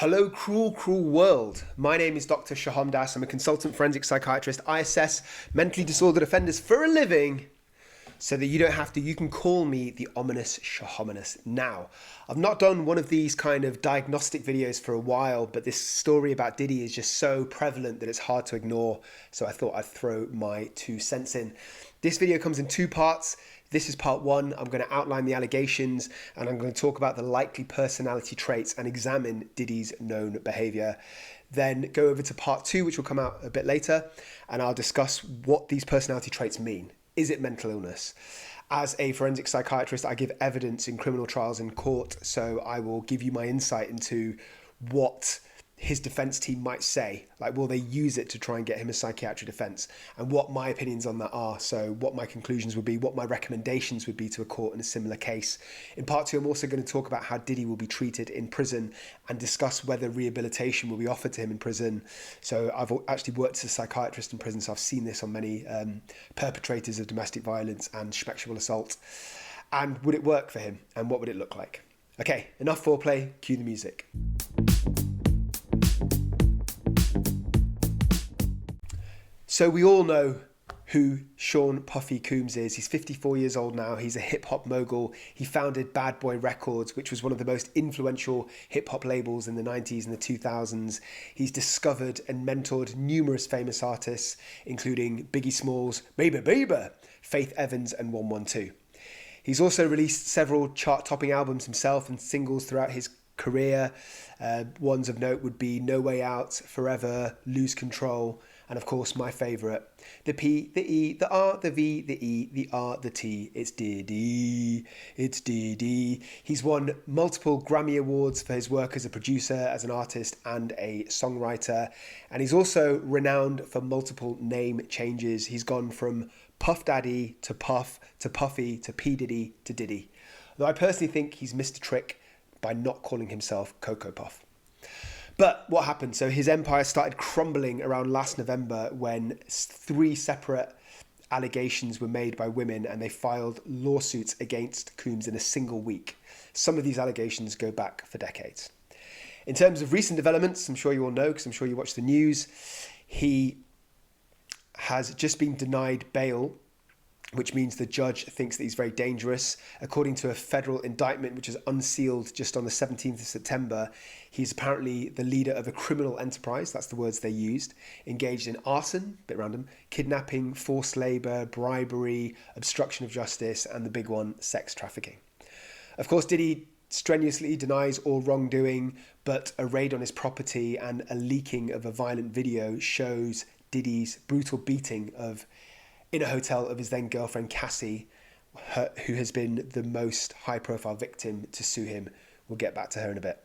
Hello, cruel, cruel world. My name is Dr. Shaham Das. I'm a consultant forensic psychiatrist. I assess mentally disordered offenders for a living so that you don't have to. You can call me the ominous Shahaminous. Now, I've not done one of these kind of diagnostic videos for a while, but this story about Diddy is just so prevalent that it's hard to ignore. So I thought I'd throw my 2 cents in. This video comes in 2 parts. This is part 1. I'm going to outline the allegations and I'm going to talk about the likely personality traits and examine Diddy's known behaviour. Then go over to part 2, which will come out a bit later, and I'll discuss what these personality traits mean. Is it mental illness? As a forensic psychiatrist, I give evidence in criminal trials in court, so I will give you my insight into what his defence team might say. Like, will they use it to try and get him a psychiatric defence? And what my opinions on that are. So what my conclusions would be, what my recommendations would be to a court in a similar case. In part 2, I'm also going to talk about how Diddy will be treated in prison and discuss whether rehabilitation will be offered to him in prison. So I've actually worked as a psychiatrist in prison, so I've seen this on many perpetrators of domestic violence and sexual assault. And would it work for him? And what would it look like? Okay, enough foreplay, cue the music. So we all know who Sean Puffy Combs is. He's 54 years old now. He's a hip-hop mogul. He founded Bad Boy Records, which was one of the most influential hip-hop labels in the 90s and the 2000s. He's discovered and mentored numerous famous artists, including Biggie Smalls, Baby Baby, Faith Evans and 112. He's also released several chart-topping albums himself and singles throughout his career. Ones of note would be No Way Out, Forever, Lose Control, and of course my favourite, the P, the E, the R, the V, the E, the R, the T, it's Diddy, it's Diddy. He's won multiple Grammy Awards for his work as a producer, as an artist and a songwriter, and he's also renowned for multiple name changes. He's gone from Puff Daddy to Puff to Puffy to pdiddy to Diddy. Though I personally think he's missed a trick by not calling himself Cocoa Puff. But what happened? So his empire started crumbling around last November when 3 separate allegations were made by women and they filed lawsuits against Combs in a single week. Some of these allegations go back for decades. In terms of recent developments, I'm sure you all know because I'm sure you watch the news, he has just been denied bail, which means the judge thinks that he's very dangerous. According to a federal indictment, which is unsealed just on the 17th of September, he's apparently the leader of a criminal enterprise, that's the words they used, engaged in arson, a bit random, kidnapping, forced labour, bribery, obstruction of justice, and the big one, sex trafficking. Of course, Diddy strenuously denies all wrongdoing, but a raid on his property and a leaking of a violent video shows Diddy's brutal beating in a hotel of his then girlfriend Cassies, who has been the most high profile victim to sue him. We'll get back to her in a bit.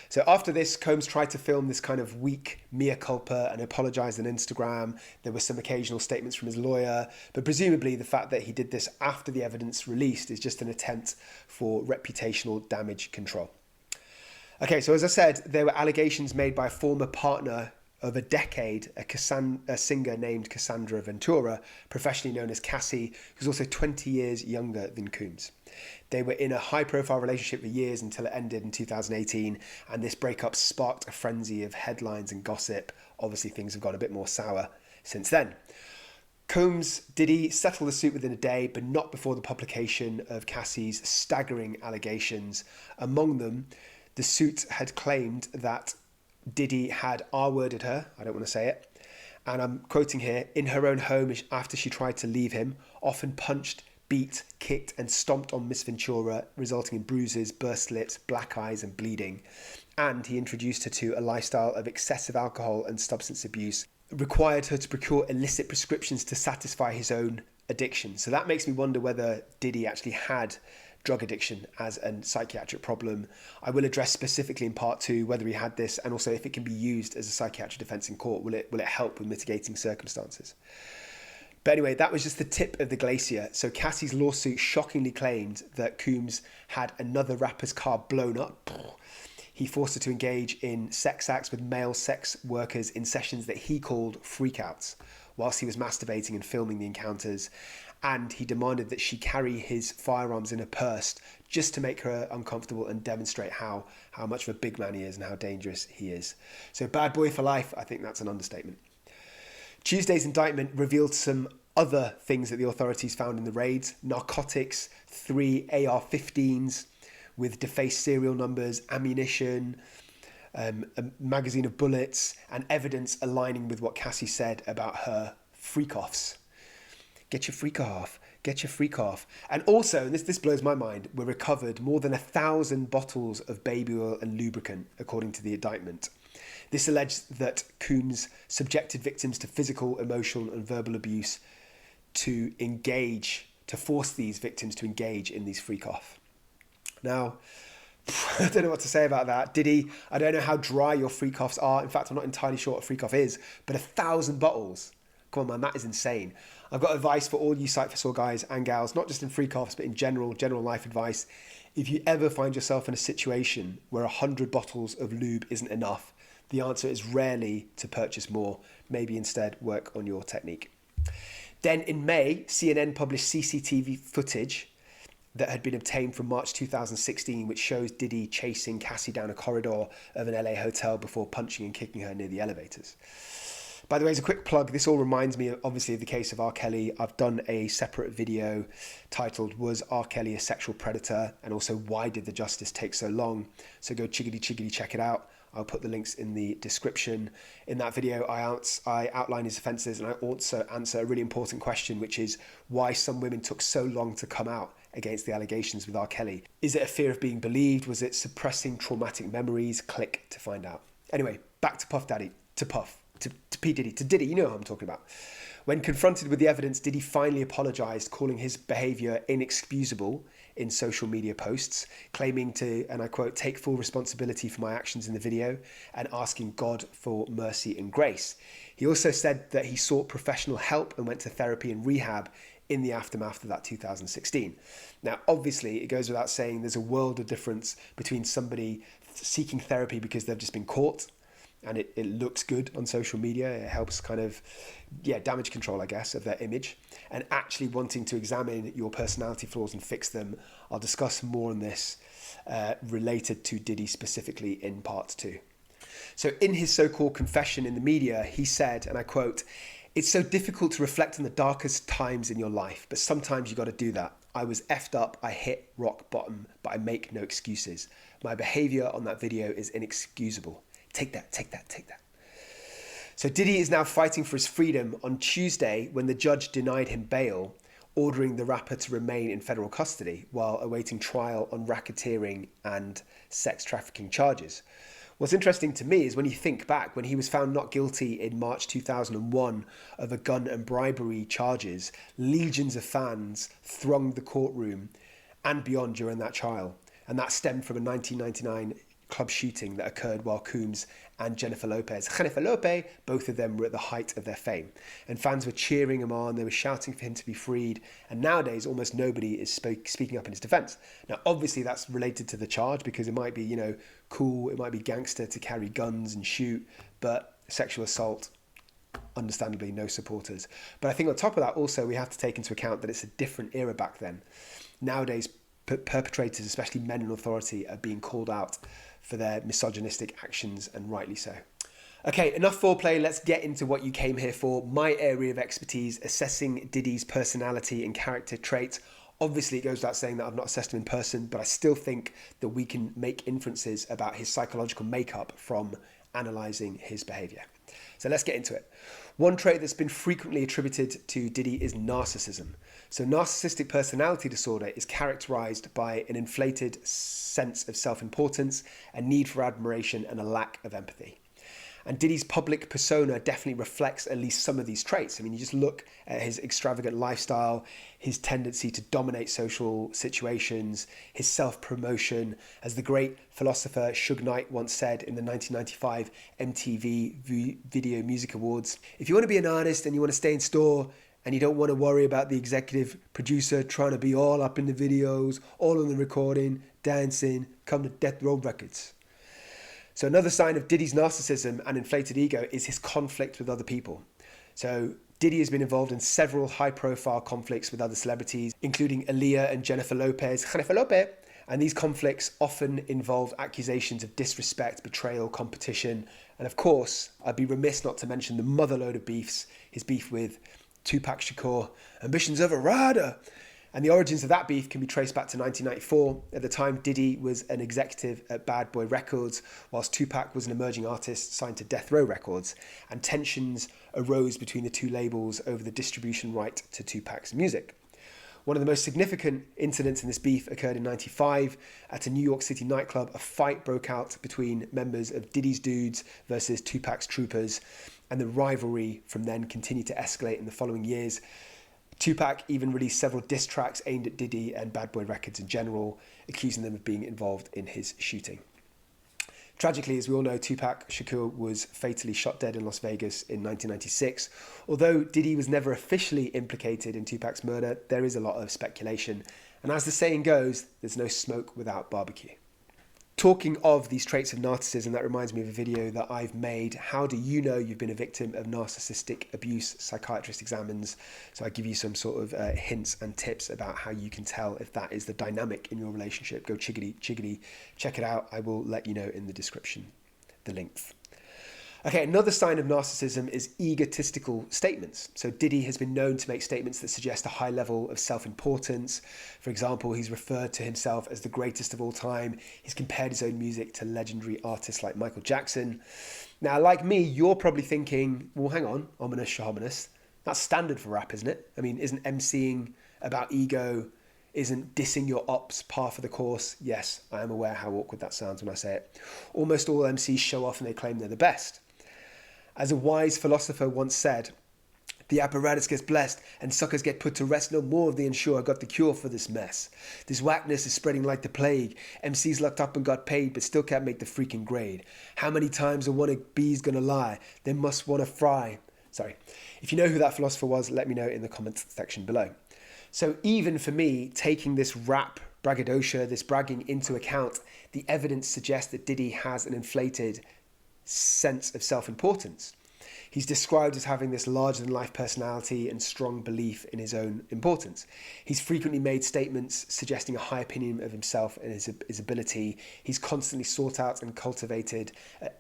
So after this, Combs tried to film this kind of weak mea culpa and apologised on Instagram. There were some occasional statements from his lawyer, but presumably the fact that he did this after the evidence released is just an attempt for reputational damage control. Okay, so as I said, there were allegations made by a former partner of a decade, a singer named Cassandra Ventura, professionally known as Cassies, who's also 20 years younger than Combs. They were in a high-profile relationship for years until it ended in 2018, and this breakup sparked a frenzy of headlines and gossip. Obviously, things have gone a bit more sour since then. Combs, Diddy settled the suit within a day, but not before the publication of Cassies' staggering allegations. Among them, the suit had claimed that Diddy had R-worded her, I don't want to say it, and I'm quoting here, in her own home after she tried to leave him, often punched, beat, kicked and stomped on Miss Ventura, resulting in bruises, burst lips, black eyes and bleeding. And he introduced her to a lifestyle of excessive alcohol and substance abuse, required her to procure illicit prescriptions to satisfy his own addiction. So that makes me wonder whether Diddy actually had drug addiction as a psychiatric problem. I will address specifically in part 2 whether he had this and also if it can be used as a psychiatric defence in court. Will it help with mitigating circumstances? But anyway, that was just the tip of the glacier. So Cassie's lawsuit shockingly claimed that Combs had another rapper's car blown up. He forced her to engage in sex acts with male sex workers in sessions that he called freakouts, whilst he was masturbating and filming the encounters. and he demanded that she carry his firearms in a purse just to make her uncomfortable and demonstrate how much of a big man he is and how dangerous he is. So bad boy for life, I think that's an understatement. Tuesday's indictment revealed some other things that the authorities found in the raids: narcotics, 3 AR-15s with defaced serial numbers, ammunition, a magazine of bullets, and evidence aligning with what Cassie said about her freak-offs. Get your freak off, get your freak off. And also, and this blows my mind, were recovered more than 1,000 bottles of baby oil and lubricant, according to the indictment. This alleged that Coombs subjected victims to physical, emotional, and verbal abuse to force these victims to engage in these freak-off. Now, I don't know what to say about that. Diddy, I don't know how dry your freak-offs are. In fact, I'm not entirely sure what a freak-off is, but 1,000 bottles. Come on, man, that is insane. I've got advice for all you Psych for Sore guys and gals, not just in freak-offs, but in general life advice. If you ever find yourself in a situation where 100 bottles of lube isn't enough, the answer is rarely to purchase more. Maybe instead work on your technique. Then in May, CNN published CCTV footage that had been obtained from March 2016, which shows Diddy chasing Cassie down a corridor of an LA hotel before punching and kicking her near the elevators. By the way, as a quick plug, this all reminds me, obviously, of the case of R. Kelly. I've done a separate video titled, "Was R. Kelly a Sexual Predator?" And also, "Why did the justice take so long?" So go chiggity check it out. I'll put the links in the description. In that video, I outline his offences, and I also answer a really important question, which is why some women took so long to come out against the allegations with R. Kelly. Is it a fear of being believed? Was it suppressing traumatic memories? Click to find out. Anyway, back to Puff Daddy, to P. Diddy, to Diddy, you know what I'm talking about. When confronted with the evidence, Diddy finally apologised, calling his behaviour inexcusable in social media posts, claiming to, and I quote, "take full responsibility for my actions in the video and asking God for mercy and grace." He also said that he sought professional help and went to therapy and rehab in the aftermath of that 2016. Now, obviously, it goes without saying there's a world of difference between somebody seeking therapy because they've just been caught and it looks good on social media, it helps kind of, damage control, I guess, of their image, and actually wanting to examine your personality flaws and fix them. I'll discuss more on this related to Diddy specifically in part 2. So in his so-called confession in the media, he said, and I quote, "It's so difficult to reflect on the darkest times in your life, but sometimes you got to do that. I was effed up, I hit rock bottom, but I make no excuses. My behaviour on that video is inexcusable. Take that. So Diddy is now fighting for his freedom on Tuesday when the judge denied him bail, ordering the rapper to remain in federal custody while awaiting trial on racketeering and sex trafficking charges. What's interesting to me is when you think back, when he was found not guilty in March 2001 of a gun and bribery charges, legions of fans thronged the courtroom and beyond during that trial. And that stemmed from a 1999 club shooting that occurred while Coombs and Jennifer Lopez, both of them were at the height of their fame. And fans were cheering him on, they were shouting for him to be freed. And nowadays, almost nobody is speaking up in his defense. Now, obviously, that's related to the charge because it might be, cool, it might be gangster to carry guns and shoot, but sexual assault, understandably, no supporters. But I think on top of that, also, we have to take into account that it's a different era back then. Nowadays, perpetrators, especially men in authority, are being called out for their misogynistic actions, and rightly so. Okay, enough foreplay, let's get into what you came here for. My area of expertise, assessing Diddy's personality and character traits. Obviously, it goes without saying that I've not assessed him in person, but I still think that we can make inferences about his psychological makeup from analysing his behaviour. So let's get into it. One trait that's been frequently attributed to Diddy is narcissism. So narcissistic personality disorder is characterised by an inflated sense of self-importance, a need for admiration, and a lack of empathy. And Diddy's public persona definitely reflects at least some of these traits. I mean, you just look at his extravagant lifestyle, his tendency to dominate social situations, his self-promotion. As the great philosopher Suge Knight once said in the 1995 MTV Video Music Awards, "If you want to be an artist and you want to stay in store and you don't want to worry about the executive producer trying to be all up in the videos, all on the recording, dancing, come to Death Row Records." So another sign of Diddy's narcissism and inflated ego is his conflict with other people. So Diddy has been involved in several high-profile conflicts with other celebrities, including Aaliyah and Jennifer Lopez. And these conflicts often involve accusations of disrespect, betrayal, competition, and of course, I'd be remiss not to mention the motherload of beefs, his beef with Tupac Shakur, ambitions of a rider. And the origins of that beef can be traced back to 1994. At the time, Diddy was an executive at Bad Boy Records, whilst Tupac was an emerging artist signed to Death Row Records, and tensions arose between the two labels over the distribution right to Tupac's music. One of the most significant incidents in this beef occurred in 1995 at a New York City nightclub. A fight broke out between members of Diddy's Dudes versus Tupac's Troopers, and the rivalry from then continued to escalate in the following years. Tupac even released several diss tracks aimed at Diddy and Bad Boy Records in general, accusing them of being involved in his shooting. Tragically, as we all know, Tupac Shakur was fatally shot dead in Las Vegas in 1996. Although Diddy was never officially implicated in Tupac's murder, there is a lot of speculation. And as the saying goes, there's no smoke without barbecue. Talking of these traits of narcissism, that reminds me of a video that I've made. How do you know you've been a victim of narcissistic abuse? Psychiatrist examines. So I give you some sort of hints and tips about how you can tell if that is the dynamic in your relationship. Go chiggity, check it out. I will let you know in the description, the link. Okay, another sign of narcissism is egotistical statements. So Diddy has been known to make statements that suggest a high level of self-importance. For example, he's referred to himself as the greatest of all time. He's compared his own music to legendary artists like Michael Jackson. Now, like me, you're probably thinking, well, hang on, ominous, shamanous. That's standard for rap, isn't it? I mean, isn't MCing about ego? Isn't dissing your ops par for the course? Yes, I am aware how awkward that sounds when I say it. Almost all MCs show off and they claim they're the best. As a wise philosopher once said, the apparatus gets blessed and suckers get put to rest. No more of the ensure I got the cure for this mess. This whackness is spreading like the plague. MCs locked up and got paid but still can't make the freaking grade. How many times a wannabe's gonna lie? They must wanna fry. Sorry. If you know who that philosopher was, let me know in the comments section below. So even for me, taking this rap braggadocio, this bragging into account, the evidence suggests that Diddy has an inflated sense of self-importance. He's described as having this larger-than-life personality and strong belief in his own importance. He's frequently made statements suggesting a high opinion of himself and his ability. He's constantly sought out and cultivated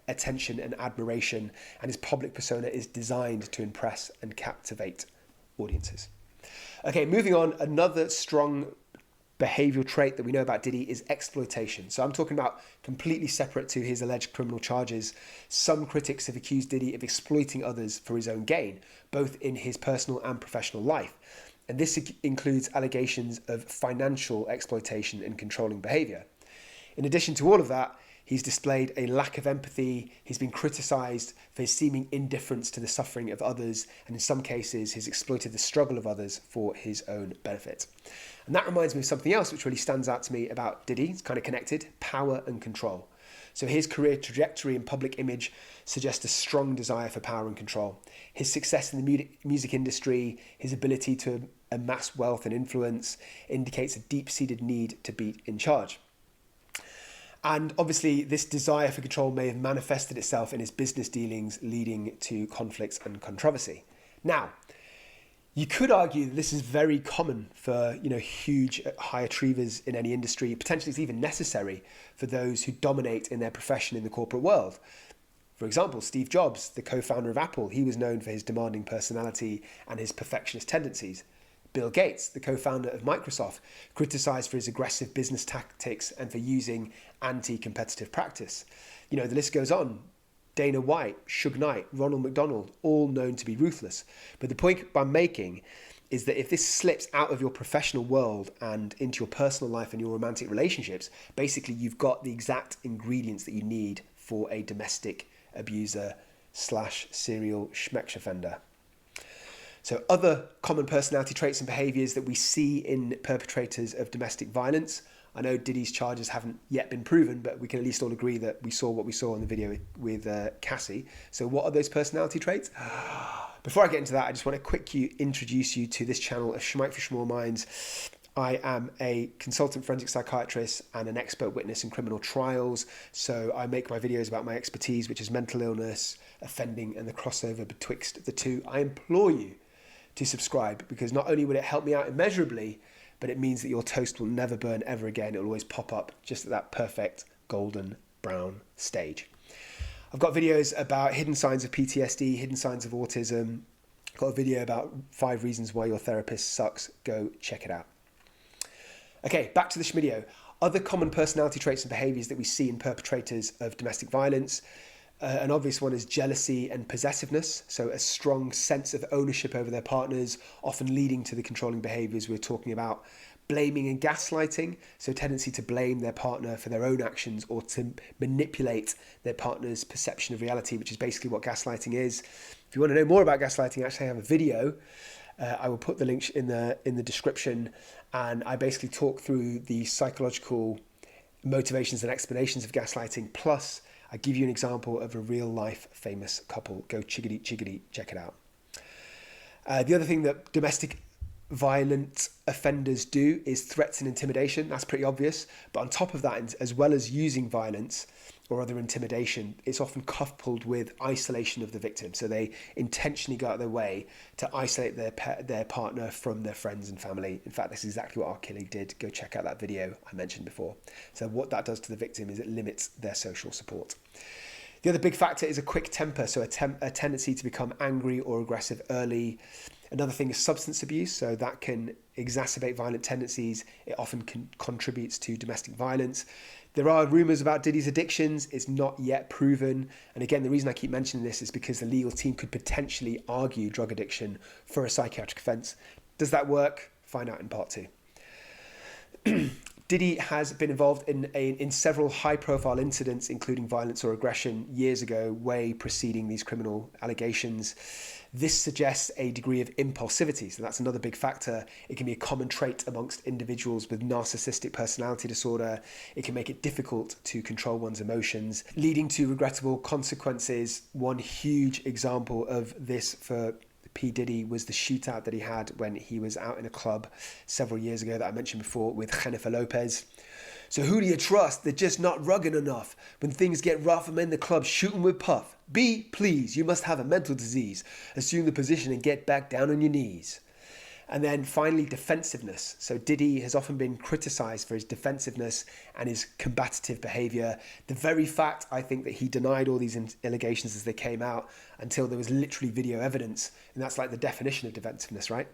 attention and admiration, and his public persona is designed to impress and captivate audiences. Okay, moving on, another strong behavioural trait that we know about Diddy is exploitation. So I'm talking about completely separate to his alleged criminal charges. Some critics have accused Diddy of exploiting others for his own gain, both in his personal and professional life. And this includes allegations of financial exploitation and controlling behaviour. In addition to all of that, he's displayed a lack of empathy. He's been criticised for his seeming indifference to the suffering of others, and in some cases, he's exploited the struggle of others for his own benefit. And that reminds me of something else which really stands out to me about Diddy. It's kind of connected: power and control. So his career trajectory and public image suggest a strong desire for power and control. His success in the music industry, his ability to amass wealth and influence, indicates a deep-seated need to be in charge. And obviously, this desire for control may have manifested itself in his business dealings, leading to conflicts and controversy. Now, you could argue that this is very common for, huge high achievers in any industry. Potentially, it's even necessary for those who dominate in their profession in the corporate world. For example, Steve Jobs, the co-founder of Apple, he was known for his demanding personality and his perfectionist tendencies. Bill Gates, the co-founder of Microsoft, criticized for his aggressive business tactics and for using anti-competitive practice. The list goes on. Dana White, Suge Knight, Ronald McDonald, all known to be ruthless. But the point I'm making is that if this slips out of your professional world and into your personal life and your romantic relationships, basically you've got the exact ingredients that you need for a domestic abuser / serial schmeck offender. So other common personality traits and behaviours that we see in perpetrators of domestic violence. I know Diddy's charges haven't yet been proven, but we can at least all agree that we saw what we saw in the video with Cassie. So what are those personality traits? Before I get into that, I just want to quickly introduce you to this channel of Schmike for Small Minds. I am a consultant forensic psychiatrist and an expert witness in criminal trials. So I make my videos about my expertise, which is mental illness, offending, and the crossover betwixt the two. I implore you to subscribe, because not only will it help me out immeasurably, but it means that your toast will never burn ever again. It will always pop up just at that perfect golden brown stage. I've got videos about hidden signs of PTSD, hidden signs of autism. I've got a video about 5 reasons why your therapist sucks. Go check it out. Okay, back to the schmidio. Other common personality traits and behaviours that we see in perpetrators of domestic violence. An obvious one is jealousy and possessiveness. So a strong sense of ownership over their partners, often leading to the controlling behaviours we're talking about. Blaming and gaslighting, so tendency to blame their partner for their own actions or to manipulate their partner's perception of reality, which is basically what gaslighting is. If you want to know more about gaslighting, actually I have a video. I will put the link in the description, and I basically talk through the psychological motivations and explanations of gaslighting, plus I give you an example of a real life famous couple. Go chiggity chiggity, check it out. The other thing that domestic violent offenders do is threats and intimidation. That's pretty obvious. But on top of that, as well as using violence or other intimidation, it's often coupled with isolation of the victim. So they intentionally go out of their way to isolate their partner from their friends and family. In fact, this is exactly what R. Kelly did. Go check out that video I mentioned before. So what that does to the victim is it limits their social support. The other big factor is a quick temper, so a tendency to become angry or aggressive early. Another thing is substance abuse, so that can exacerbate violent tendencies. It often contributes to domestic violence. There are rumours about Diddy's addictions. It's not yet proven. And again, the reason I keep mentioning this is because the legal team could potentially argue drug addiction for a psychiatric offence. Does that work? Find out in part 2. Diddy has been involved in several high-profile incidents, including violence or aggression, years ago, way preceding these criminal allegations. This suggests a degree of impulsivity, so that's another big factor. It can be a common trait amongst individuals with narcissistic personality disorder. It can make it difficult to control one's emotions, leading to regrettable consequences. One huge example of this for P. Diddy was the shootout that he had when he was out in a club several years ago that I mentioned before with Jennifer Lopez. So who do you trust? They're just not rugged enough. When things get rough, I'm in the club shooting with Puff. B, please, you must have a mental disease. Assume the position and get back down on your knees. And then finally, defensiveness. So Diddy has often been criticised for his defensiveness and his combative behaviour. The very fact, I think, that he denied all these allegations as they came out until there was literally video evidence. And that's like the definition of defensiveness, right?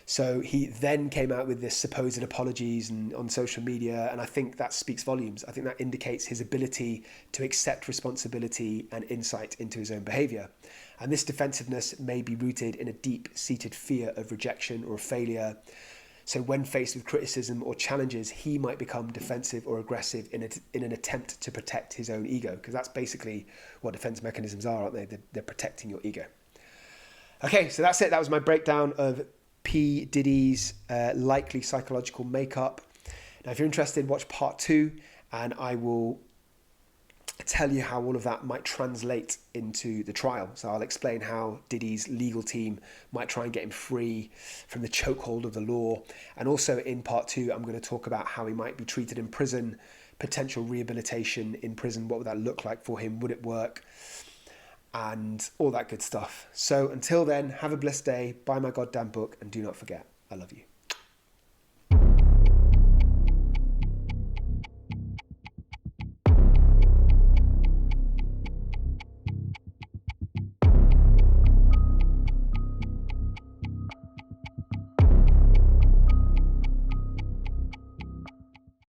So he then came out with this supposed apologies and on social media, and I think that speaks volumes. I think that indicates his ability to accept responsibility and insight into his own behaviour. And this defensiveness may be rooted in a deep-seated fear of rejection or failure. So when faced with criticism or challenges, he might become defensive or aggressive in an attempt to protect his own ego, because that's basically what defence mechanisms are, aren't they? They're protecting your ego. Okay, so that's it. That was my breakdown of P. Diddy's likely psychological makeup. Now, if you're interested, watch part 2, and I will tell you how all of that might translate into the trial. So I'll explain how Diddy's legal team might try and get him free from the chokehold of the law. And also in part 2, I'm going to talk about how he might be treated in prison, potential rehabilitation in prison. What would that look like for him? Would it work? And all that good stuff. So until then, have a blessed day, buy my goddamn book, and do not forget, I love you.